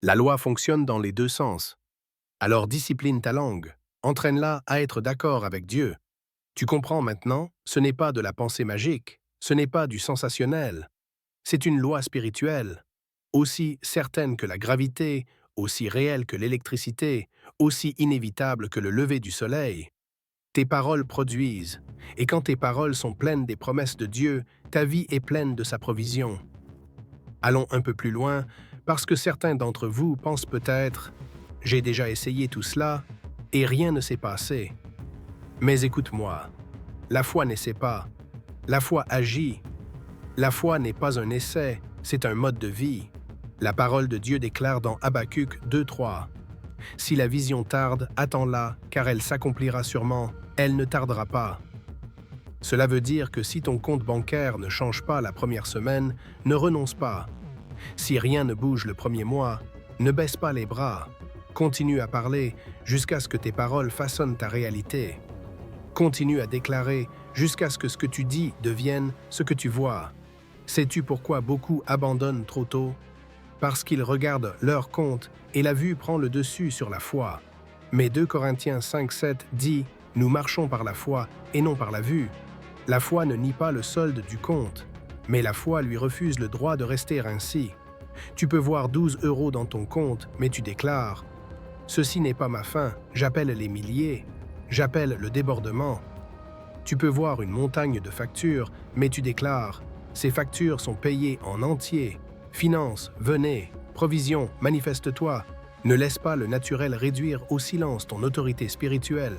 La loi fonctionne dans les deux sens. Alors discipline ta langue, entraîne-la à être d'accord avec Dieu. Tu comprends maintenant, ce n'est pas de la pensée magique, ce n'est pas du sensationnel. C'est une loi spirituelle, aussi certaine que la gravité, aussi réelle que l'électricité, aussi inévitable que le lever du soleil. Tes paroles produisent, et quand tes paroles sont pleines des promesses de Dieu, ta vie est pleine de sa provision. Allons un peu plus loin, parce que certains d'entre vous pensent peut-être « J'ai déjà essayé tout cela, et rien ne s'est passé. » Mais écoute-moi, la foi n'essaie pas, la foi agit. La foi n'est pas un essai, c'est un mode de vie. La parole de Dieu déclare dans Habacuc 2:3 « Si la vision tarde, attends-la, car elle s'accomplira sûrement, elle ne tardera pas. » Cela veut dire que si ton compte bancaire ne change pas la première semaine, ne renonce pas. Si rien ne bouge le premier mois, ne baisse pas les bras. Continue à parler jusqu'à ce que tes paroles façonnent ta réalité. Continue à déclarer jusqu'à ce que tu dis devienne ce que tu vois. Sais-tu pourquoi beaucoup abandonnent trop tôt? Parce qu'ils regardent leur compte et la vue prend le dessus sur la foi. Mais 2 Corinthiens 5:7 dit « Nous marchons par la foi et non par la vue ». La foi ne nie pas le solde du compte, mais la foi lui refuse le droit de rester ainsi. Tu peux voir 12 € dans ton compte, mais tu déclares « Ceci n'est pas ma fin, j'appelle les milliers, j'appelle le débordement ». Tu peux voir une montagne de factures, mais tu déclares « Ces factures sont payées en entier. Finances, venez. Provision, manifeste-toi. » Ne laisse pas le naturel réduire au silence ton autorité spirituelle.